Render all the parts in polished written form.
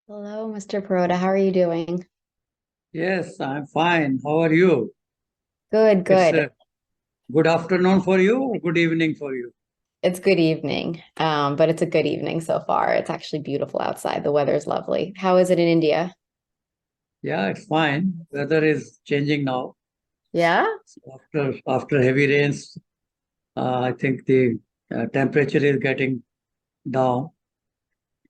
Hello, Mr. Paroda. How are you doing? Yes, I'm fine. How are you? Good, It's good. good afternoon for you or good evening for you? It's good evening, but it's a good evening so far. It's actually beautiful outside. The weather is lovely. How is it in India? Yeah, it's fine. Weather is changing now. Yeah? So after heavy rains, I think the temperature is getting down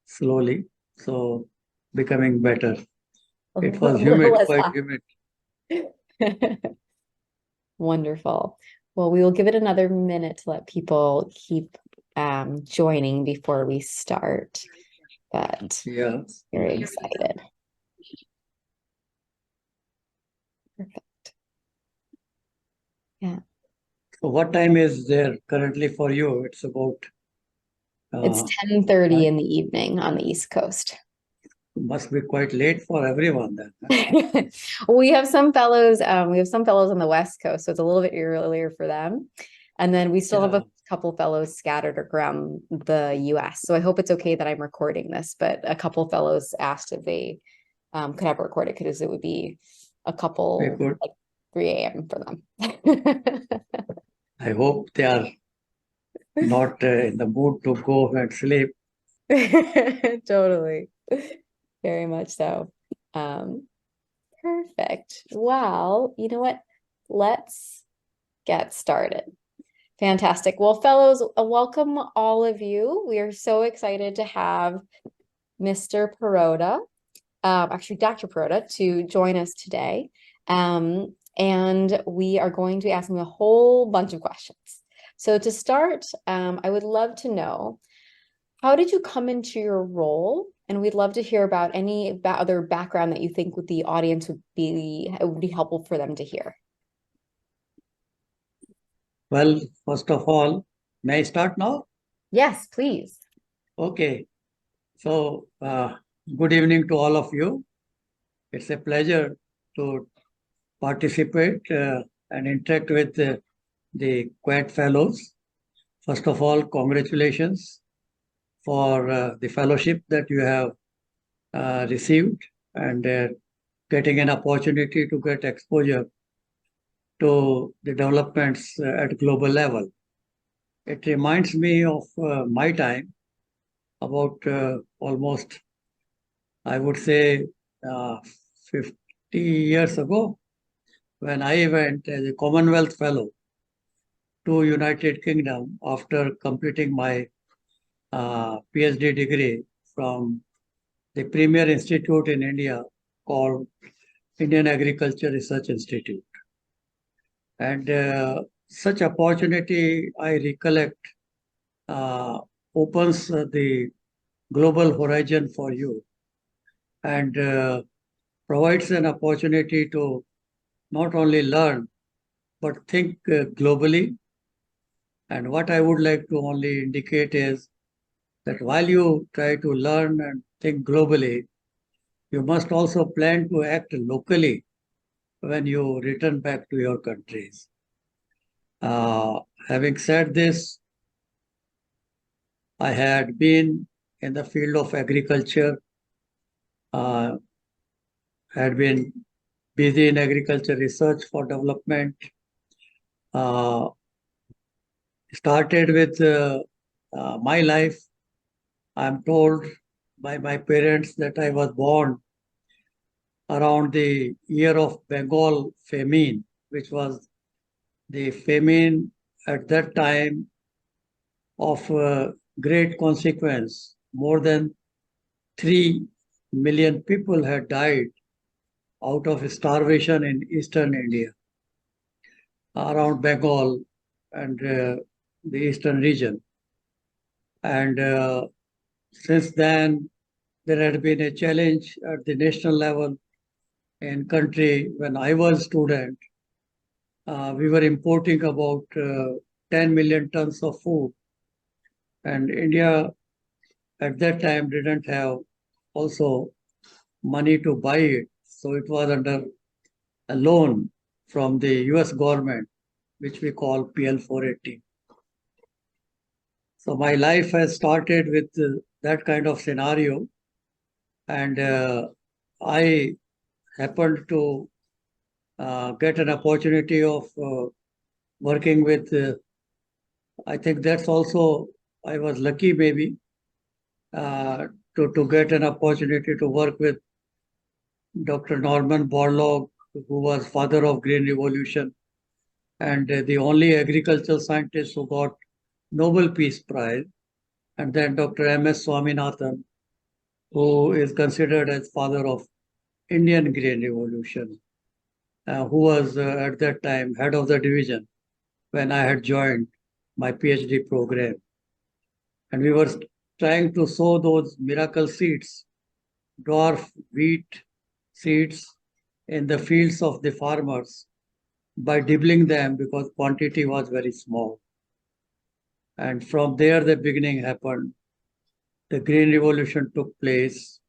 slowly, so becoming better. A It was little humid, less quite hot. humid. Wonderful. Well, we will give it another minute to let people keep joining before we start, but Yeah. very excited. Perfect. Yeah. So what time is there currently for you? It's about It's uh, 10:30 nine. in the evening on the East Coast. Must be quite late for everyone then. Huh? We have some fellows on the West Coast, so it's a little bit earlier for them. And then we still have Yeah. a couple fellows scattered around the US. So I hope it's okay that I'm recording this, but a couple fellows asked if they could have recorded because it would be a We couple could. like 3 a.m. for them. I hope they are not in the mood to go and sleep. Totally. Very much so. Um, Perfect. Well, you know what? Let's get started. Fantastic. Well, fellows, welcome all of you. We are so excited to have Mr. Paroda, actually Dr. Paroda, to join us today. And we are going to be asking a whole bunch of questions. So to start, I would love to know, how did you come into your role? And we'd love to hear about any other background that you think the audience would be helpful for them to hear. Well, first of all, may I start now? Yes, please. Okay. So, good evening to all of you. It's a pleasure to participate and interact with the Quad Fellows. First of all, congratulations for the fellowship that you have received and getting an opportunity to get exposure to the developments at global level. It reminds me of my time about almost, I would say, uh, 50 years ago when I went as a Commonwealth Fellow to United Kingdom after completing my PhD degree from the premier institute in India called Indian Agriculture Research Institute. And such opportunity, I recollect, uh, opens the global horizon for you and provides an opportunity to not only learn but think globally. And what I would like to only indicate is that while you try to learn and think globally, you must also plan to act locally when you return back to your countries. Uh, Having said this, I had been in the field of agriculture, uh, had been busy in agriculture research for development, uh, started with my life. I'm told by my parents that I was born around the year of Bengal famine, which was the famine at that time of great consequence. More than 3 million people had died out of starvation in eastern India, around Bengal and the eastern region. And since then, there had been a challenge at the national level in country. When I was student, we were importing about 10 million tons of food, and India at that time didn't have also money to buy it. So it was under a loan from the US government, which we call PL 480. So my life has started with that kind of scenario. And I happened to get an opportunity of working with, I think that's also, I was lucky maybe uh, to get an opportunity to work with Dr. Norman Borlaug, who was father of Green Revolution and the only agricultural scientist who got Nobel Peace Prize. And then Dr. M.S. Swaminathan, who is considered as father of Indian Green Revolution, who was at that time head of the division when I had joined my PhD program. And we were trying to sow those miracle seeds, dwarf wheat seeds in the fields of the farmers by dibbling them because quantity was very small. And from there, the beginning happened. The Green Revolution took place.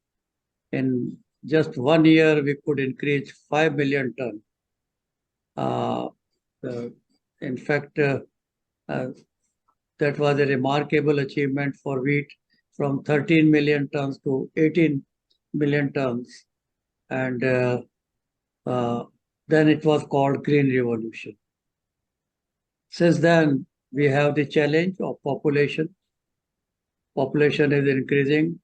In just 1 year, we could increase 5 million ton. Uh, uh, in fact, uh, that was a remarkable achievement for wheat from 13 million tons to 18 million tons. And uh, then it was called Green Revolution. Since then, we have the challenge of population. Population is increasing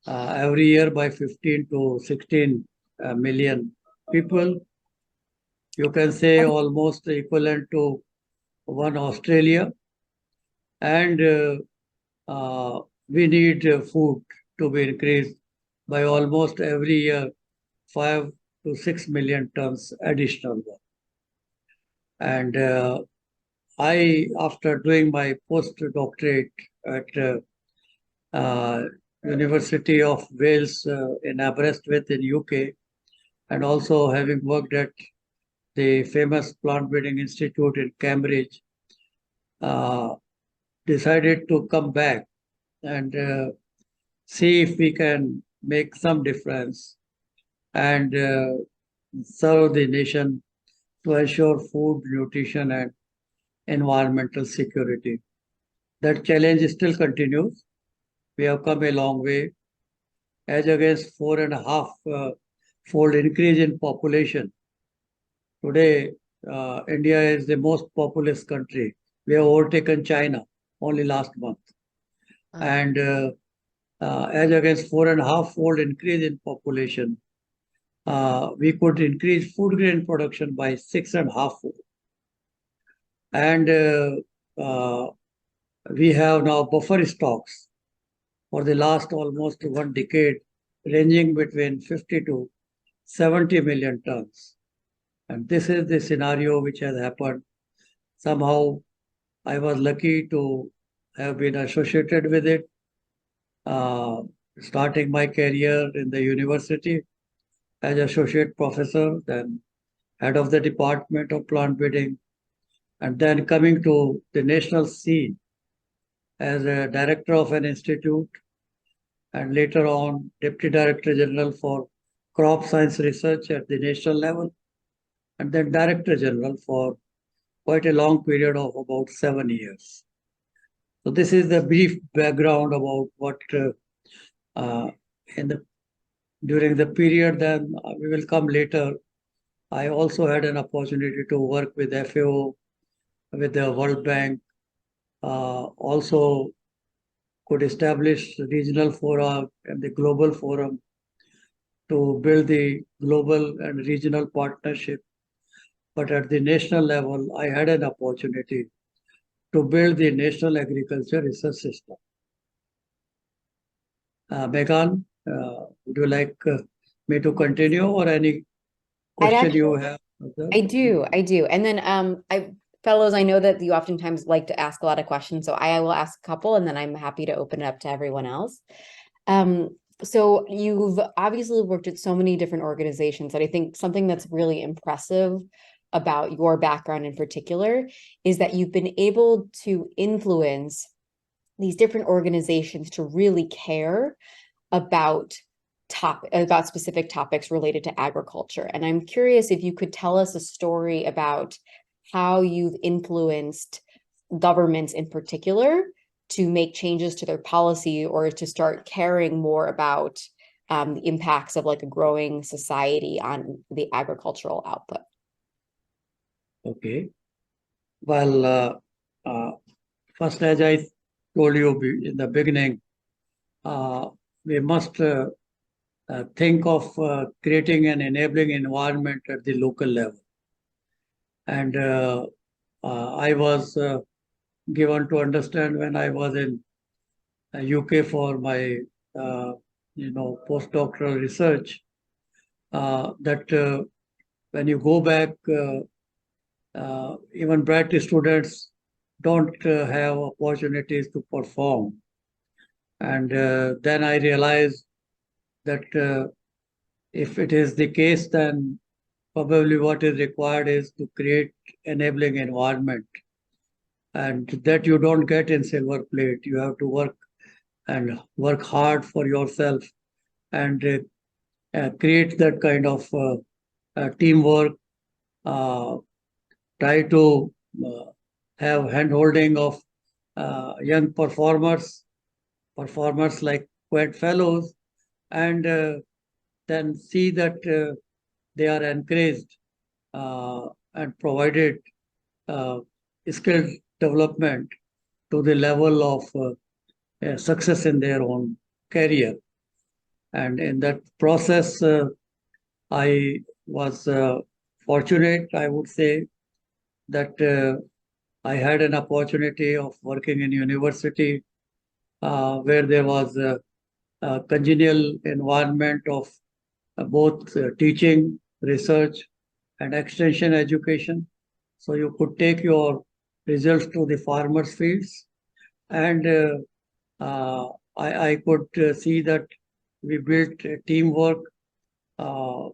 every year by 15 to 16 million people. You can say almost equivalent to one Australia. And we need food to be increased by almost every year 5 to 6 million tons additional. And after doing my postdoctorate at uh, University of Wales in Aberystwyth in UK, and also having worked at the famous Plant Breeding Institute in Cambridge, uh, decided to come back and see if we can make some difference and serve the nation to ensure food, nutrition, and environmental security. That challenge still continues. We have come a long way. As against 4.5 fold increase in population, today India is the most populous country. We have overtaken China only last month. And as against 4.5 fold increase in population, we could increase food grain production by 6.5 fold. And we have now buffer stocks for the last almost 1 decade, ranging between 50 to 70 million tons. And this is the scenario which has happened. Somehow I was lucky to have been associated with it, uh, starting my career in the university as associate professor, then head of the Department of Plant Breeding, and then coming to the national scene as a director of an institute, and later on Deputy Director General for Crop Science Research at the national level, and then Director General for quite a long period of about 7 years. So this is the brief background about what uh, in the during the period. Then we will come later. I also had an opportunity to work with FAO, with the World Bank, also could establish regional fora and the global forum to build the global and regional partnership. But at the national level, I had an opportunity to build the National Agriculture Research System. Megan, would you like me to continue or any question you have? I do. And then fellows, I know that you oftentimes like to ask a lot of questions, so I will ask a couple and then I'm happy to open it up to everyone else. So you've obviously worked at so many different organizations, and I think something that's really impressive about your background in particular is that you've been able to influence these different organizations to really care about specific topics related to agriculture. And I'm curious if you could tell us a story about how you've influenced governments in particular to make changes to their policy or to start caring more about the impacts of like a growing society on the agricultural output. Okay. Well, uh, first, as I told you in the beginning, we must think of creating an enabling environment at the local level. And I was given to understand when I was in UK for my, postdoctoral research, that when you go back, even bright students don't have opportunities to perform. And then I realized that if it is the case, then probably what is required is to create enabling environment, and that you don't get in silver plate. You have to work hard for yourself and create that kind of teamwork. Uh, Try to have hand-holding of young performers like Quad Fellows, and then see that they are encouraged and provided uh, skill development to the level of success in their own career. And in that process, I was fortunate, I would say, that I had an opportunity of working in university where there was a congenial environment of both teaching, research, and extension education. So you could take your results to the farmers' fields, and I could see that we built teamwork. Uh,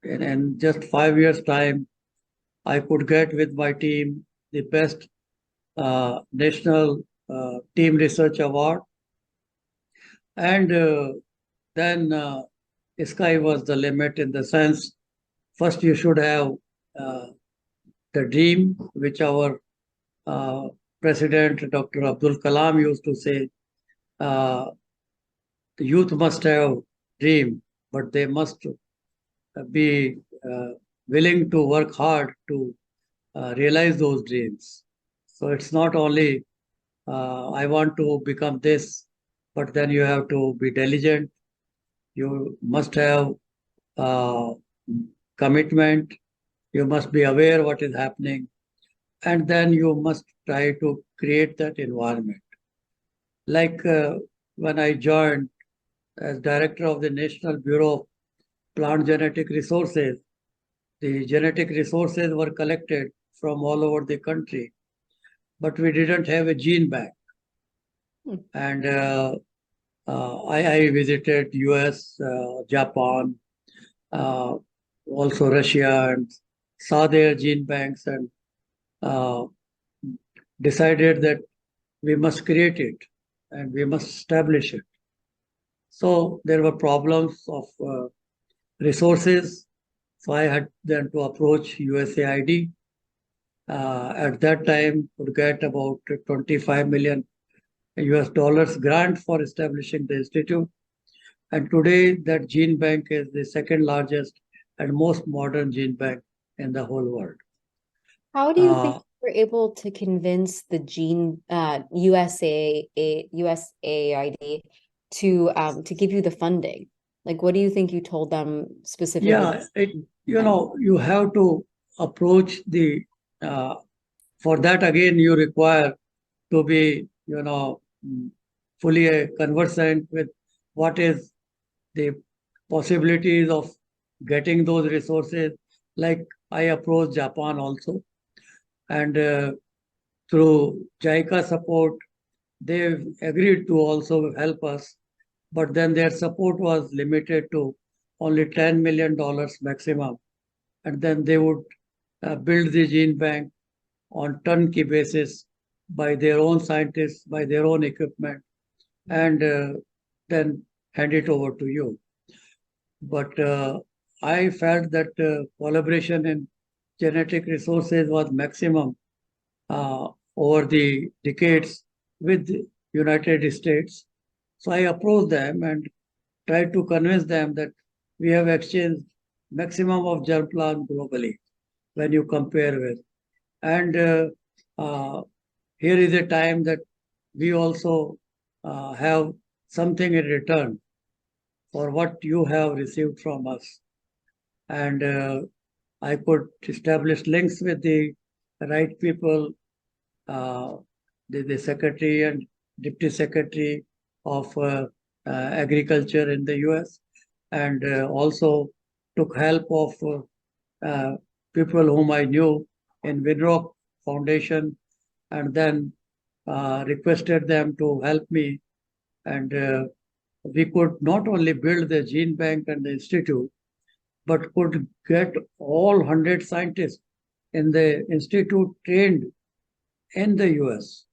in just 5 years' time, I could get with my team the best national team research award, and then sky was the limit in the sense first you should have uh, the dream, which our uh, president Dr. Abdul Kalam used to say, the youth must have dream, but they must be willing to work hard to realize those dreams. So it's not only I want to become this, but then you have to be diligent. You must have uh, commitment. You must be aware what is happening, and then you must try to create that environment. Like when I joined as director of the National Bureau of Plant Genetic Resources, the genetic resources were collected from all over the country, but we didn't have a gene bank. And I visited US, Japan, uh, also Russia, and saw their gene banks, and uh, decided that we must create it and we must establish it. So there were problems of resources. So I had then to approach USAID. At that time, could get about 25 million US dollars grant for establishing the institute. And today, that gene bank is the second largest and most modern gene bank in the whole world. How do you think you were able to convince the USAID to give you the funding? Like, what do you think you told them specifically? Yeah, you have to approach the, for that again, you require to be, fully conversant with what is the possibilities of getting those resources. Like I approached Japan also, and through JICA support, they agreed to also help us, but then their support was limited to only $10 million maximum. And then they would build the gene bank on turnkey basis by their own scientists, by their own equipment, and then hand it over to you. But I felt that collaboration in genetic resources was maximum over the decades with the United States. So I approached them and tried to convince them that we have exchanged maximum of germ plant globally when you compare with. And uh, here is a time that we also have something in return for what you have received from us. And I could establish links with the right people, uh, the secretary and deputy secretary of agriculture in the US, and also took help of people whom I knew in Winrock Foundation, and then requested them to help me. And we could not only build the gene bank and the institute, but could get all 100 scientists in the institute trained in the US,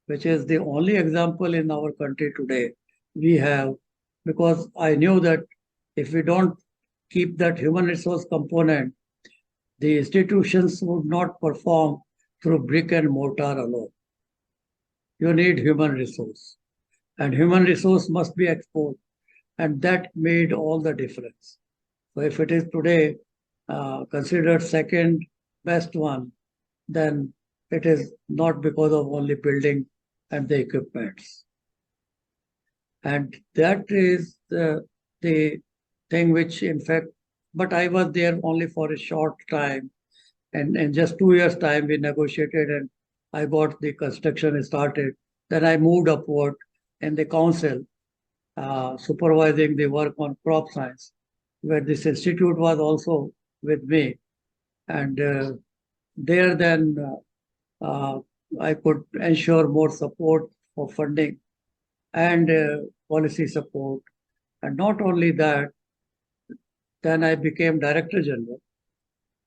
which is the only example in our country today we have, because I knew that if we don't keep that human resource component, the institutions would not perform through brick and mortar alone. You need human resource, and human resource must be exposed, and that made all the difference. So if it is today considered second best one, then it is not because of only building and the equipments. And that is the thing which, in fact, but I was there only for a short time. And in just 2 years' time, we negotiated and I got the construction started. Then I moved upward in the council, supervising the work on crop science, where this institute was also with me. And there then I could ensure more support for funding and policy support. And not only that, then I became Director General,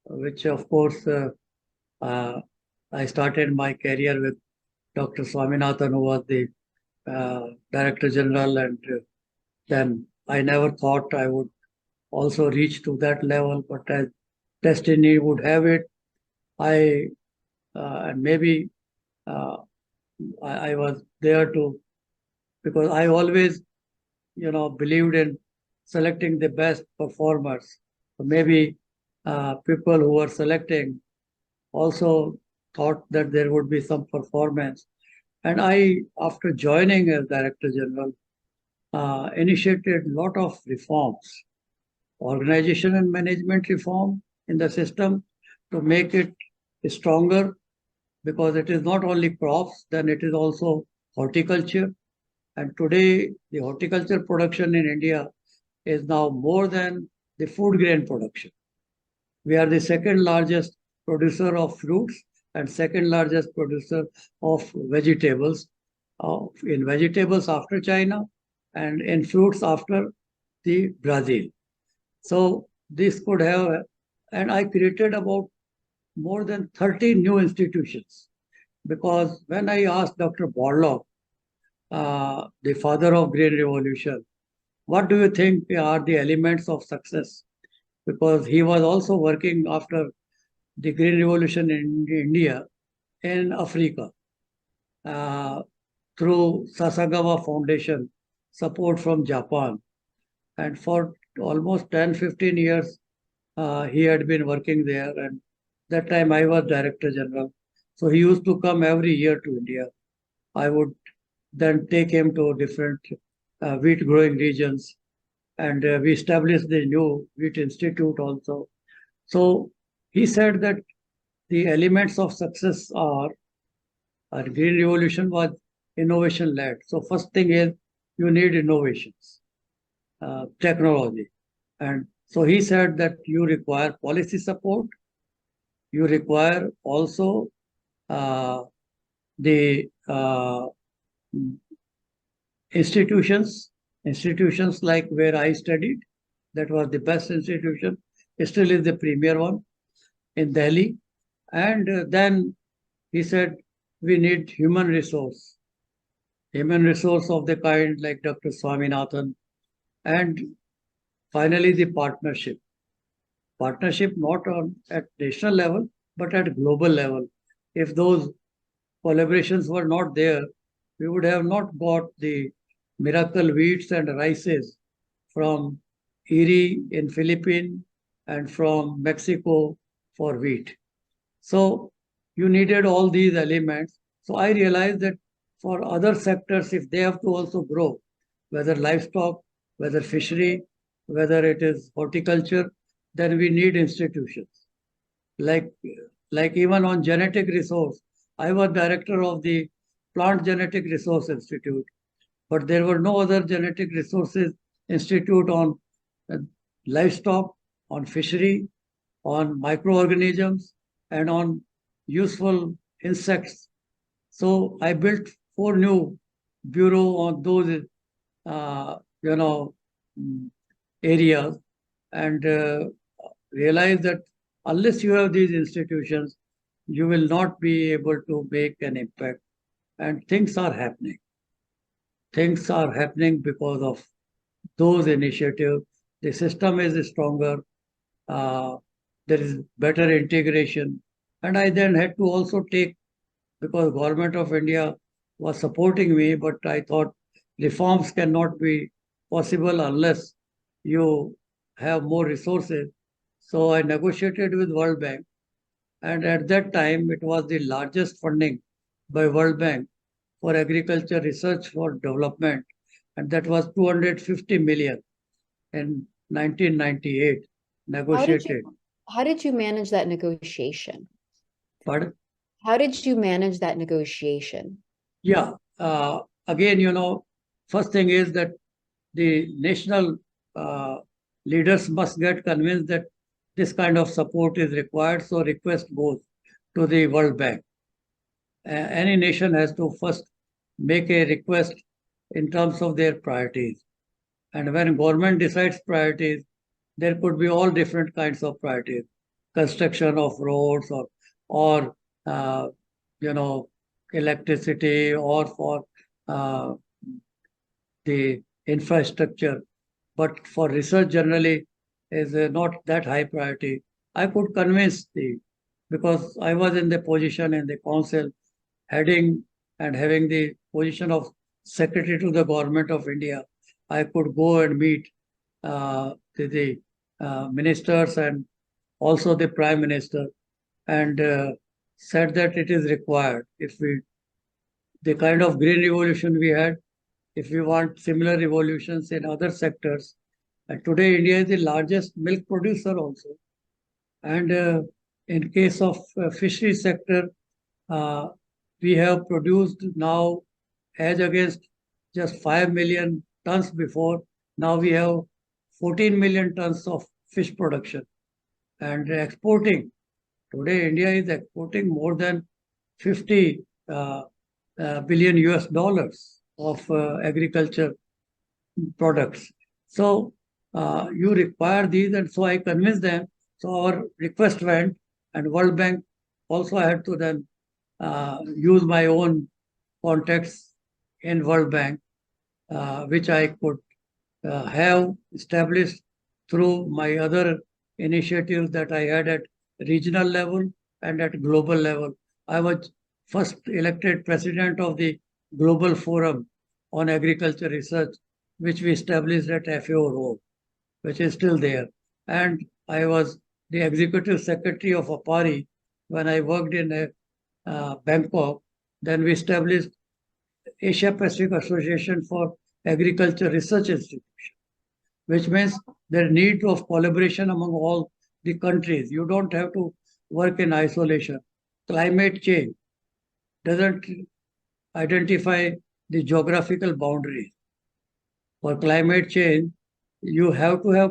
which of course uh, I started my career with Dr. Swaminathan, who was the Director General, and then I never thought I would also reach to that level, but as destiny would have it, I and maybe uh, I was there to, because I always, believed in selecting the best performers. So maybe people who were selecting also thought that there would be some performance. And I, after joining as Director General, initiated a lot of reforms, organization and management reform in the system to make it stronger, because it is not only crops, then it is also horticulture. And today, the horticulture production in India is now more than the food grain production. We are the second largest producer of fruits and second largest producer of vegetables. In vegetables after China, and in fruits after the Brazil. So this could have, and I created about more than 30 new institutions, because when I asked Dr. Borlaug, the father of Green Revolution, what do you think are the elements of success? Because he was also working after the Green Revolution in India, in Africa, uh, through Sasagawa Foundation, support from Japan. And for almost 10, 15 years, he had been working there. And that time I was Director General. So he used to come every year to India. I would then take him to different wheat growing regions. And we established the new wheat institute also. So he said that the elements of success are, our Green Revolution was innovation led. So first thing is you need innovations, technology. And so he said that you require policy support. You require also the institutions like where I studied. That was the best institution. It still is the premier one in Delhi. And then he said, we need human resource of the kind like Dr. Swaminathan. And finally, the partnership. Partnership not on at national level, but at global level. If those collaborations were not there, we would have not got the miracle wheats and rices from Erie in Philippines and from Mexico for wheat. So you needed all these elements. So I realized that for other sectors, if they have to also grow, whether livestock, whether fishery, whether it is horticulture, then we need institutions. Like, like even on genetic resource, I was director of the Plant Genetic Resource Institute, but there were no other genetic resources institute on uh, livestock, on fishery, on microorganisms, and on useful insects. So I built 4 new bureau on those, uh, you know, mm, areas, and realized that unless you have these institutions, you will not be able to make an impact. And things are happening. Things are happening because of those initiatives. The system is stronger. Uh, there is better integration. And I then had to also take, because government of India was supporting me, but I thought reforms cannot be possible unless you have more resources. So I negotiated with World Bank, and at that time it was the largest funding by World Bank for agriculture research for development, and that was 250 million in 1998 How did negotiated. you manage that negotiation? But How did you manage that negotiation? yeah, again, first thing is that the national uh, leaders must get convinced that this kind of support is required. So request goes to the World Bank. Any nation has to first make a request in terms of their priorities. And when government decides priorities, there could be all different kinds of priorities, construction of roads or uh, you know, electricity or for uh, the infrastructure. But for research generally is not that high priority. I could convince because I was in the position in the council heading and having the position of secretary to the government of India. I could go and meet the ministers and also the prime minister, and said that it is required. If we, the kind of green revolution we had, if we want similar revolutions in other sectors, and today India is the largest milk producer also. And in case of fishery sector, uh, we have produced now, as against just 5 million tons before, now we have 14 million tons of fish production and exporting. Today, India is exporting more than 50 billion US dollars of agriculture products. So you require these, and so I convinced them. So our request went, and World Bank also had to then use my own contacts in World Bank, which I could have established through my other initiatives that I had at regional level and at global level. I was first elected president of the Global Forum on Agriculture Research, which we established at FAO Rome, which is still there. And I was the executive secretary of APARI when I worked in Bangkok. Then we established Asia Pacific Association for Agriculture Research Institute, which means the need of collaboration among all the countries. You don't have to work in isolation. Climate change doesn't identify the geographical boundaries. For climate change, you have to have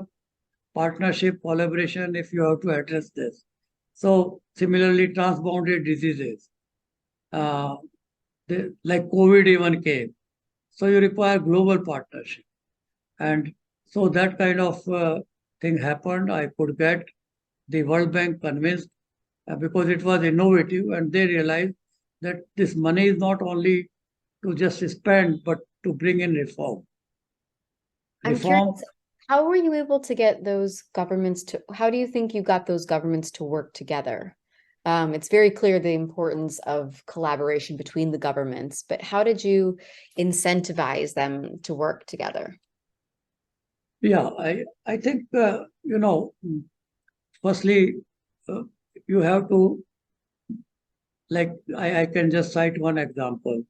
partnership, collaboration if you have to address this. So similarly, transboundary diseases, uh, like COVID even came. So you require global partnership. And so that kind of thing happened. I could get the World Bank convinced because it was innovative, and they realized that this money is not only to just spend, but to bring in reform. I'm Reform, curious, how were you able to get those governments to, how do you think you got those governments to work together? It's very clear the importance of collaboration between the governments, but how did you incentivize them to work together? Yeah, I think, firstly, uh, you have to, like, I can just cite one example.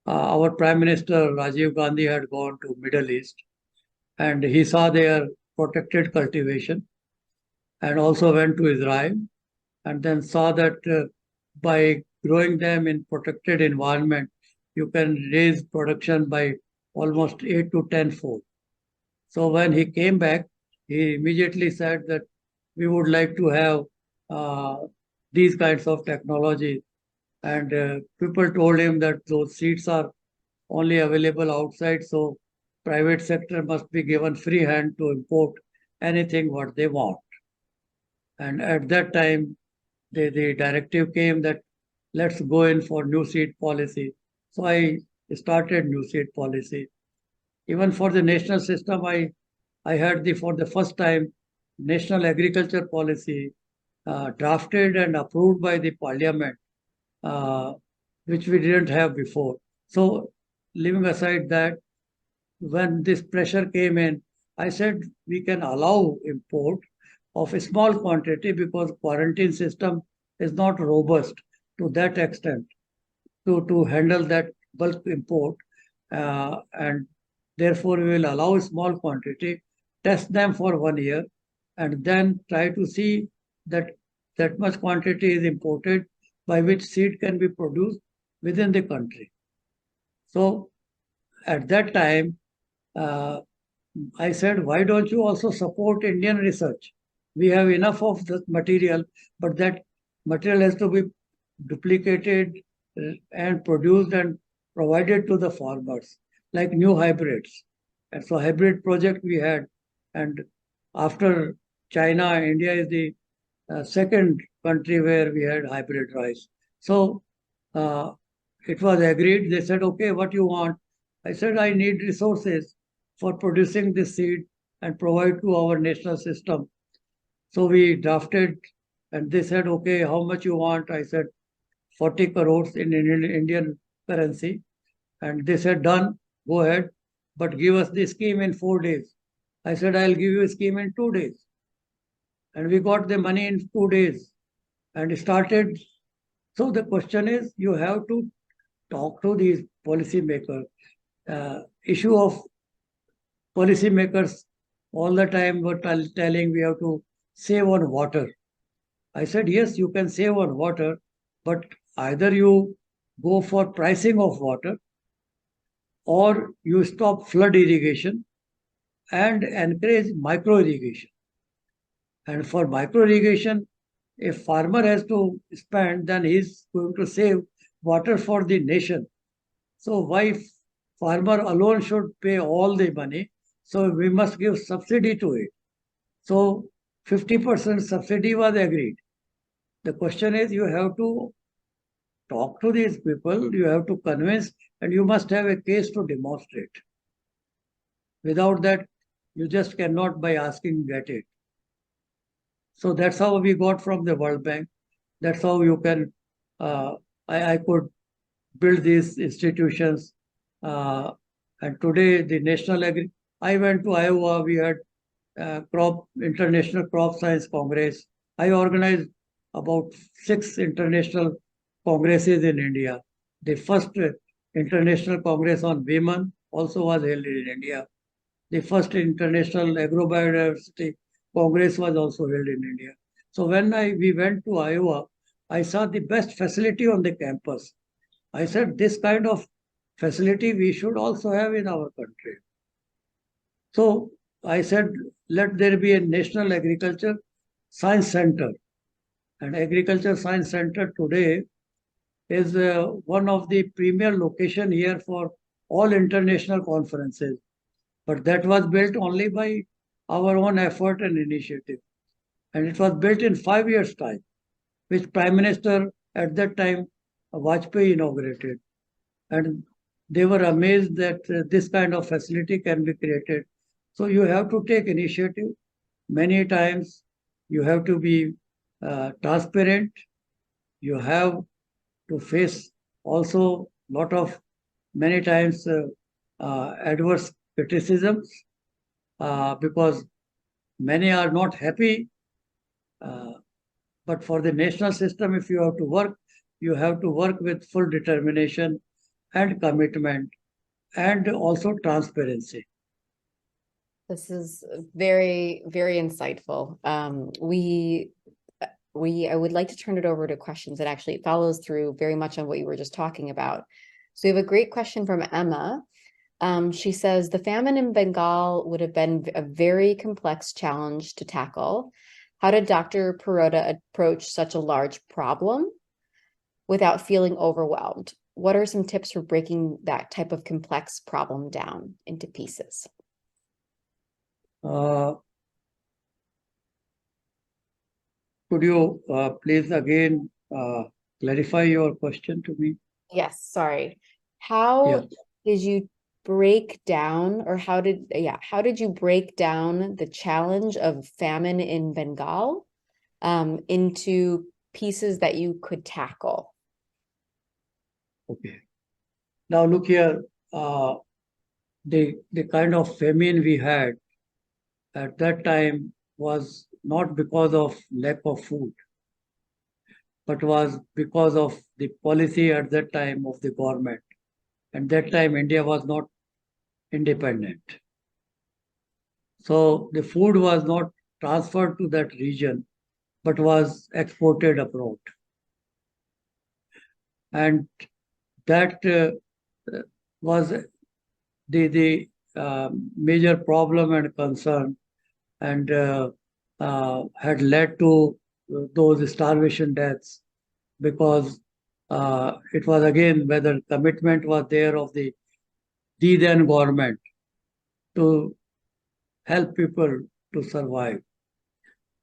Our Prime Minister Rajiv Gandhi had gone to Middle East and he saw their protected cultivation and also went to Israel and then saw that by growing them in protected environment, you can raise production by almost 8 to 10 fold. So when he came back, he immediately said that we would like to have uh, these kinds of technology. And people told him that those seeds are only available outside, so private sector must be given free hand to import anything what they want. And at that time, the directive came that let's go in for new seed policy. So I started new seed policy. Even for the national system, I had for the first time national agriculture policy drafted and approved by the parliament, uh, which we didn't have before. So leaving aside that, when this pressure came in, I said we can allow import of a small quantity because quarantine system is not robust to that extent to handle that bulk import. And therefore, we will allow a small quantity, test them for 1 year, and then try to see that that much quantity is imported by which seed can be produced within the country. So at that time, uh, I said, why don't you also support Indian research? We have enough of the material, but that material has to be duplicated and produced and provided to the farmers, like new hybrids. And so hybrid project we had, and after China, India is the second country where we had hybrid rice. So uh, it was agreed. They said, okay, what you want? I said, I need resources for producing this seed and provide to our national system. So we drafted and they said, okay, how much you want? I said, 40 crores in Indian currency. And they said, done, go ahead, but give us the scheme in 4 days. I said, I'll give you a scheme in 2 days. And we got the money in 2 days and started. So the question is, you have to talk to these policymakers. Issue of policymakers all the time were telling we have to save on water. I said, yes, you can save on water, but either you go for pricing of water or you stop flood irrigation and encourage micro irrigation. And for micro irrigation, if farmer has to spend, then he's going to save water for the nation. So why farmer alone should pay all the money? So we must give subsidy to it. So 50% subsidy was agreed. The question is you have to talk to these people, you have to convince, and you must have a case to demonstrate. Without that, you just cannot by asking get it. So that's how we got from the World Bank. That's how you can, uh, I could build these institutions. Uh, and today, the National Agri, I went to Iowa, we had International Crop Science Congress. I organized about 6 international congresses in India. The first International Congress on Women also was held in India. The first International Agrobiodiversity Congress was also held in India. So when we went to Iowa, I saw the best facility on the campus. I said, this kind of facility we should also have in our country. So I said, let there be a National Agriculture Science Center. And Agriculture Science Center today is one of the premier location here for all international conferences. But that was built only by our own effort and initiative. And it was built in 5 years' time, which Prime Minister at that time, Vajpayee, inaugurated. And they were amazed that this kind of facility can be created. So you have to take initiative. Many times you have to be transparent. You have to face also lot of many times adverse criticisms. because many are not happy. But for the national system, if you have to work with full determination and commitment and also transparency. This is very, very insightful. I would like to turn it over to questions that actually follows through very much on what you were just talking about. So we have a great question from Emma. She says, the famine in Bengal would have been a very complex challenge to tackle. How did Dr. Paroda approach such a large problem without feeling overwhelmed? What are some tips for breaking that type of complex problem down into pieces? Could you please again clarify your question to me? Yes, sorry. How did you break down, or how did you break down the challenge of famine in Bengal into pieces that you could tackle? Okay. Now look here, the kind of famine we had at that time was not because of lack of food, but was because of the policy at that time of the government. At that time, India was not independent. So the food was not transferred to that region, but was exported abroad. And that was the major problem and concern, and had led to those starvation deaths, because it was again whether commitment was there of the then government to help people to survive.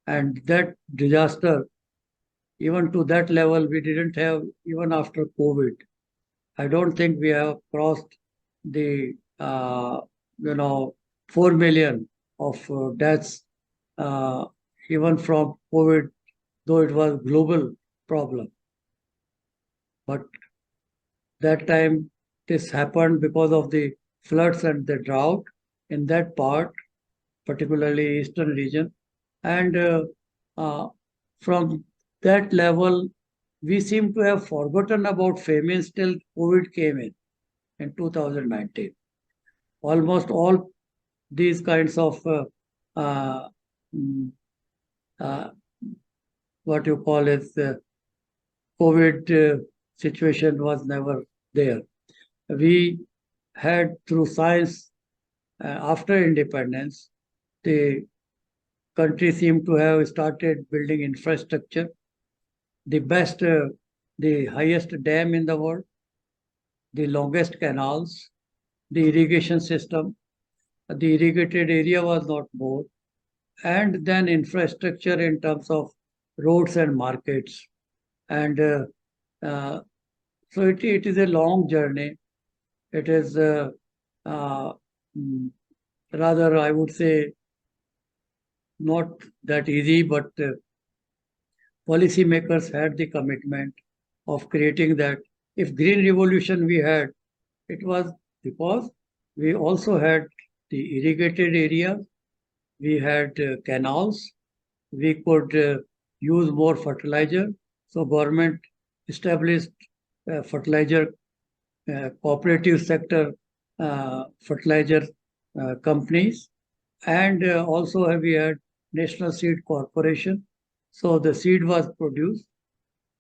And that disaster, even to that level, we didn't have even after COVID. I don't think we have crossed the 4 million of deaths even from COVID, though it was global problem. But that time this happened because of the floods and the drought in that part, particularly eastern region. And from that level, we seem to have forgotten about famines till COVID came in 2019. Almost all these kinds of mm, uh, what you call is COVID situation was never there. We had through science after independence, the country seemed to have started building infrastructure, the best, the highest dam in the world, the longest canals, the irrigation system. The irrigated area was not more, and then infrastructure in terms of roads and markets. And so it is a long journey. It is uh, rather, I would say, not that easy, but policymakers had the commitment of creating that. If green revolution we had, it was because we also had the irrigated areas, we had canals, we could use more fertilizer. So government established fertilizer cooperative sector fertilizer companies, and also we had National Seed Corporation. So the seed was produced.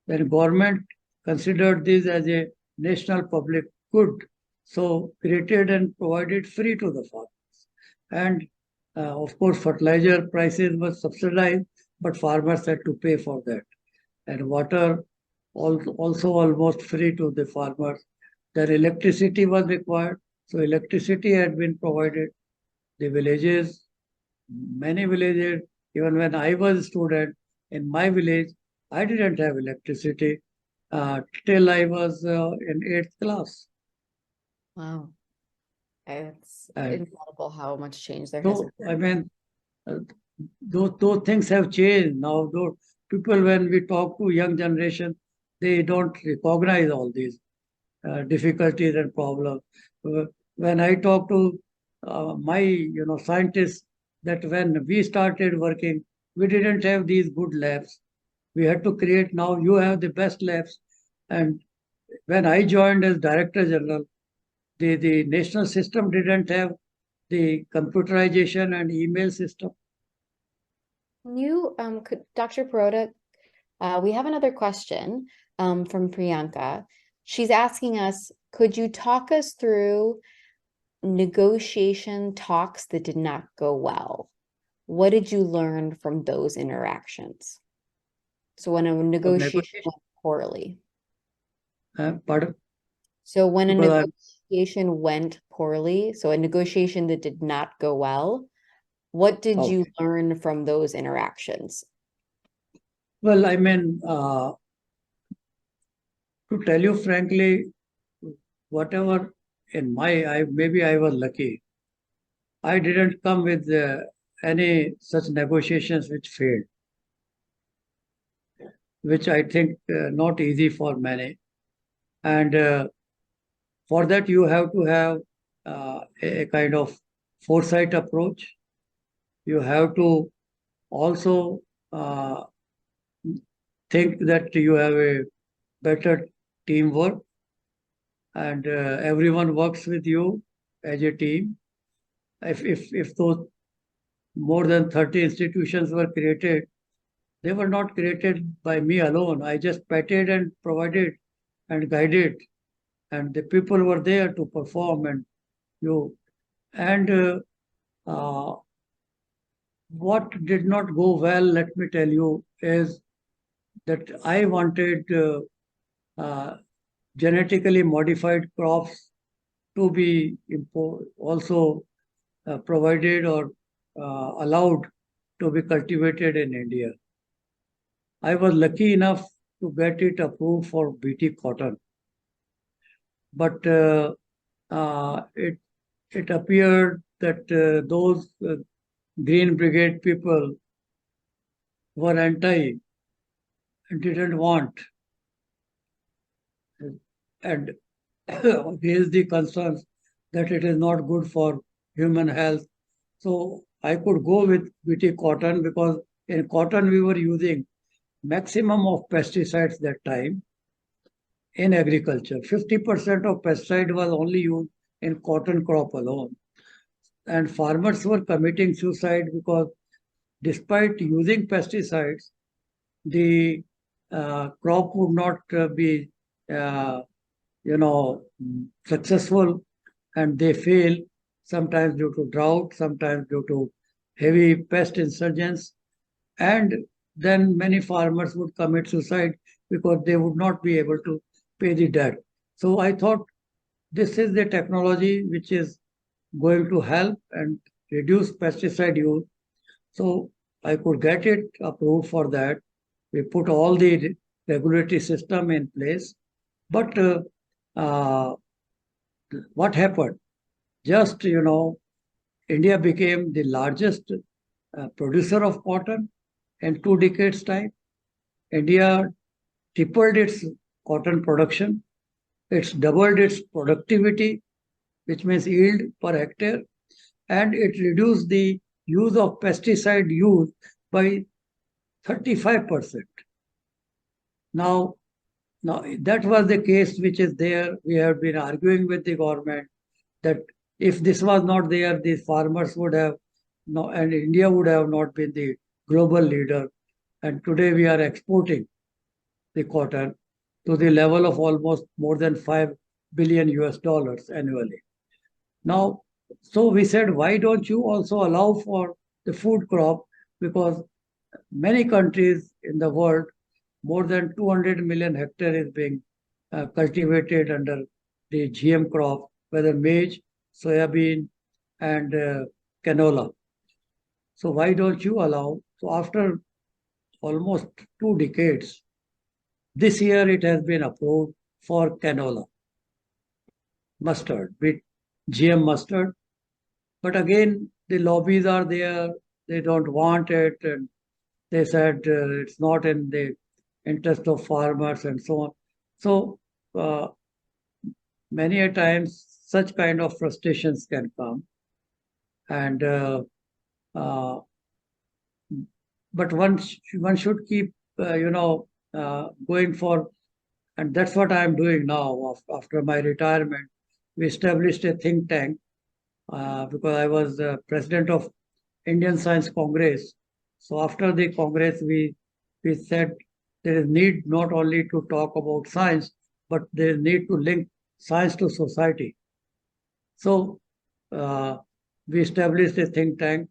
Then government considered this as a national public good, so created and provided free to the farmers. And of course, fertilizer prices were subsidized, but farmers had to pay for that. And water also almost free to the farmers. Then electricity was required, so electricity had been provided. The villages, many villages, even when I was a student in my village, I didn't have electricity till I was in 8th class. Wow. It's And incredible how much change there has so, occurred. I mean, those things have changed now. Those people, when we talk to young generation, they don't recognize all these difficulties and problems. When I talk to my scientists that when we started working, we didn't have these good labs. We had to create. Now you have the best labs. And when I joined as Director General, the national system didn't have the computerization and email system. You, Dr. Paroda, we have another question from Priyanka. She's asking us, could you talk us through negotiation talks that did not go well? What did you learn from those interactions? So when a For negotiation negotiation, went poorly. pardon? So when a Because negotiation went poorly, so a negotiation that did not go well, what did you okay. learn from those interactions? Well, I mean, to tell you frankly, whatever in maybe I was lucky. I didn't come with any such negotiations which failed, which I think not easy for many. And for that, you have to have a kind of foresight approach. You have to also uh, think that you have a better teamwork and everyone works with you as a team. If those more than 30 institutions were created, they were not created by me alone. I just petted and provided and guided, and the people were there to perform. And you and uh, what did not go well, let me tell you, is that I wanted genetically modified crops to be also provided or allowed to be cultivated in India. I was lucky enough to get it approved for BT cotton, but it appeared that those Green Brigade people were anti and didn't want, and raised the concerns that it is not good for human health. So I could go with BT cotton because in cotton we were using maximum of pesticides that time in agriculture. 50% of pesticide was only used in cotton crop alone. And farmers were committing suicide because despite using pesticides, the crop would not be, uh, successful, and they fail sometimes due to drought, sometimes due to heavy pest insurgence, and then many farmers would commit suicide because they would not be able to pay the debt. So I thought this is the technology which is going to help and reduce pesticide use. So I could get it approved for that. We put all the regulatory system in place. But uh, what happened? Just, India became the largest producer of cotton in 2 decades' time. India tripled its cotton production. It's doubled its productivity, which means yield per hectare, and it reduced the use of pesticide use by 35%. Now, now that was the case which is there. We have been arguing with the government that if this was not there, these farmers would have no, and India would have not been the global leader. And today we are exporting the cotton to the level of almost more than 5 billion US dollars annually. Now, so we said, why don't you also allow for the food crop? Because many countries in the world, more than 200 million hectare is being cultivated under the GM crop, whether maize, soybean, and canola. So why don't you allow? So after almost 2 decades, this year it has been approved for canola, mustard, with GM mustard. But again, the lobbies are there. They don't want it, and they said it's not in the interest of farmers and so on. So uh, many a times such kind of frustrations can come. And uh, but one should keep going for, and that's what I am doing now. After my retirement, we established a think tank because I was the president of Indian Science Congress. So after the Congress, we said there is need not only to talk about science, but there is need to link science to society. So uh, we established a think tank,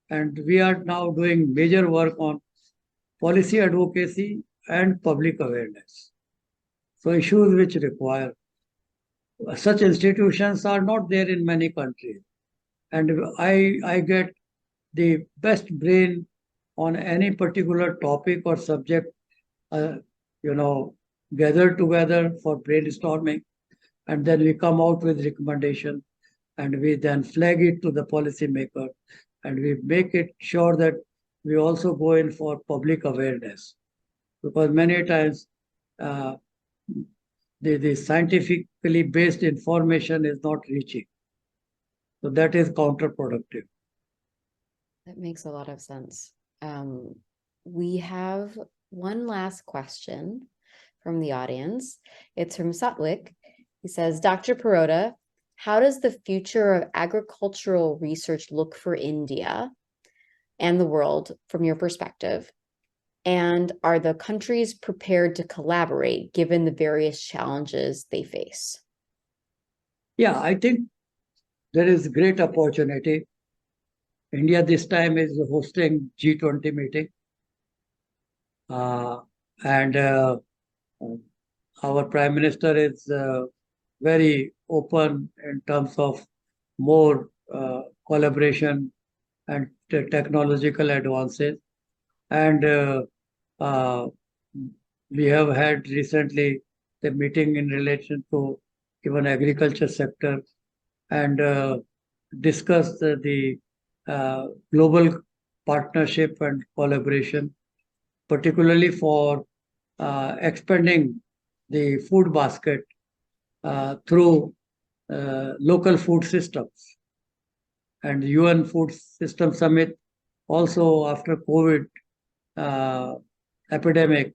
and we are now doing major work on policy advocacy and public awareness. So issues which require such institutions are not there in many countries. And I get the best brain on any particular topic or subject, uh, you know, gathered together for brainstorming, and then we come out with recommendation, and we then flag it to the policymaker, and we make it sure that we also go in for public awareness, because many times uh, the scientifically based information is not reaching. So that is counterproductive. That makes a lot of sense. We have one last question from the audience. It's from Satwik. He says, Dr. Paroda, how does the future of agricultural research look for India and the world from your perspective? And are the countries prepared to collaborate given the various challenges they face? Yeah, I think there is great opportunity. India this time is hosting G20 meeting. And our Prime Minister is very open in terms of more collaboration and technological advances. And uh, we have had recently the meeting in relation to even agriculture sector, and discussed the global partnership and collaboration, particularly for expanding the food basket through local food systems. And UN Food System Summit also, after COVID uh, epidemic,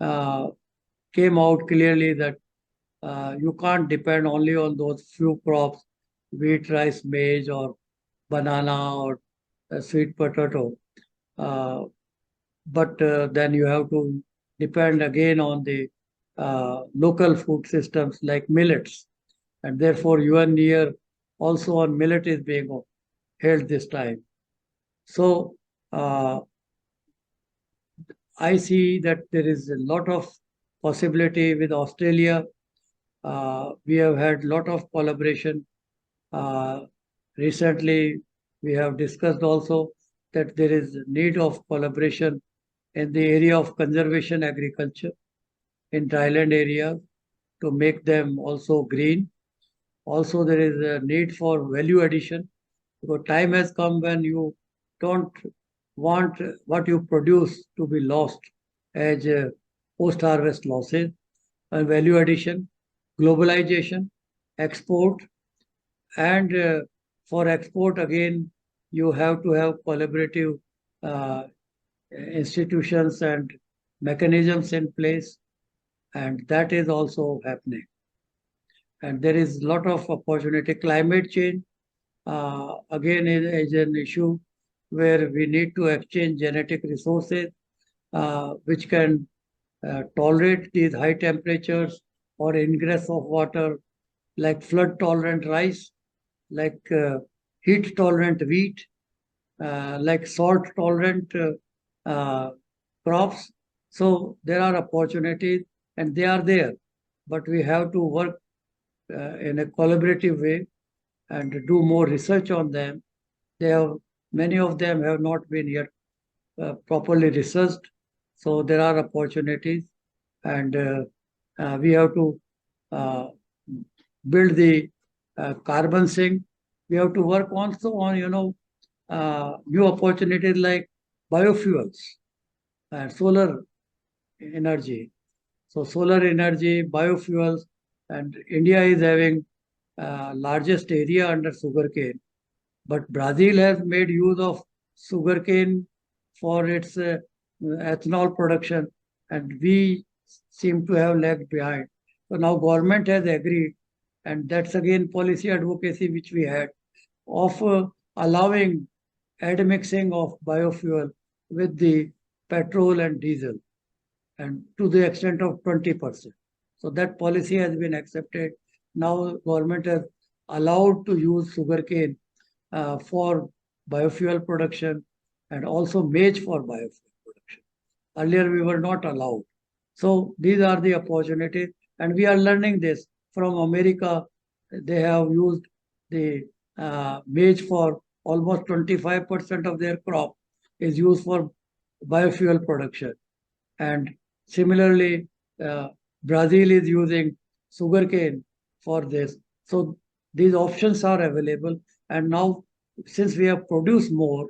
uh, came out clearly that you can't depend only on those few crops, wheat, rice, maize, or banana, or sweet potato. Uh, but then you have to depend again on the local food systems like millets. And therefore, UN year also on millet is being held this time. So I see that there is a lot of possibility with Australia. We have had a lot of collaboration. Uh, Recently, we have discussed also that there is need of collaboration in the area of conservation agriculture in dryland areas to make them also green. Also, there is a need for value addition, because time has come when you don't want what you produce to be lost as post-harvest losses. And value addition, globalization, export, and for export again, you have to have collaborative uh, institutions and mechanisms in place, and that is also happening. And there is a lot of opportunity. Climate change again is an issue where we need to exchange genetic resources which can tolerate these high temperatures or ingress of water, like flood tolerant rice, like heat tolerant wheat, like salt tolerant uh, crops. So there are opportunities, and they are there, but we have to work in a collaborative way and do more research on them. They have, many of them have not been yet properly researched. So there are opportunities, and we have to uh, build the carbon sink. We have to work also on, new opportunities like biofuels and solar energy. So solar energy, biofuels, and India is having largest area under sugarcane. But Brazil has made use of sugarcane for its ethanol production, and we seem to have lagged behind. So now government has agreed, and that's again policy advocacy which we had of allowing admixing of biofuel with the petrol and diesel, and to the extent of 20%. So that policy has been accepted. Now government has allowed to use sugarcane for biofuel production and also maize for biofuel production. Earlier we were not allowed. So these are the opportunities, and we are learning this from America. They have used the maize for almost 25% of their crop is used for biofuel production. And similarly, Brazil is using sugarcane for this. So these options are available. And now, since we have produced more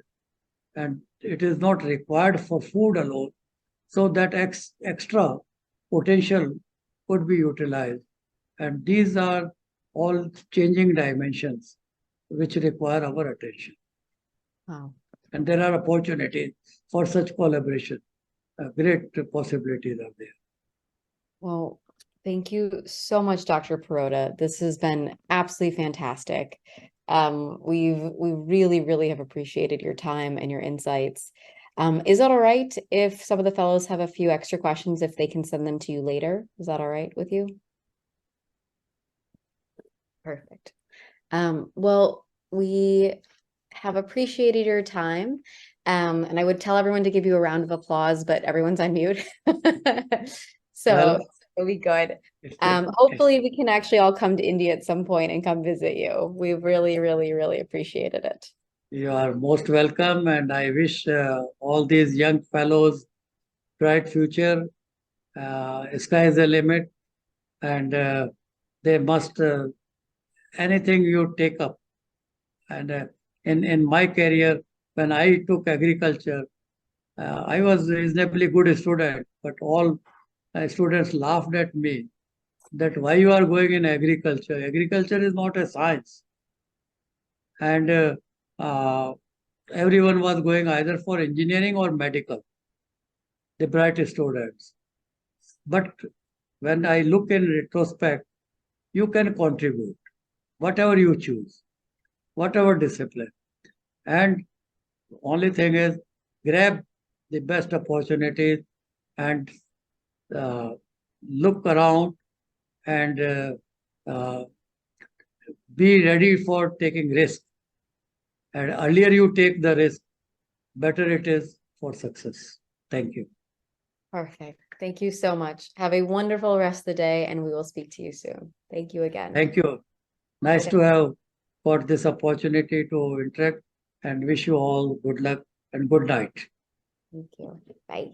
and it is not required for food alone, so that extra potential could be utilized. And these are all changing dimensions which require our attention. Wow. And there are opportunities for such collaboration. Great possibilities are there. Well, thank you so much, Dr. Paroda. This has been absolutely fantastic. We really, really have appreciated your time and your insights. Is that all right if some of the fellows have a few extra questions, if they can send them to you later? Is that all right with you? Perfect. Well, we have appreciated your time. And I would tell everyone to give you a round of applause, but everyone's on mute. So Well, it'll be good. it's Hopefully we can actually all come to India at some point and come visit you. We've really, really, really appreciated it. You are most welcome, and I wish all these young fellows bright future. Sky is the limit, and they must anything you take up. And in my career, when I took agriculture, I was a reasonably good student, but all students laughed at me that why you are going in agriculture. Agriculture is not a science, and everyone was going either for engineering or medical, the bright students. But when I look in retrospect, you can contribute, whatever you choose, whatever discipline. And only thing is, grab the best opportunities and look around and be ready for taking risk. And earlier you take the risk, better it is for success. Thank you. Perfect. Thank you so much. Have a wonderful rest of the day, and we will speak to you soon. Thank you again. Thank you. Nice Okay. to have got this opportunity to interact, and wish you all good luck and good night. Thank you. Bye.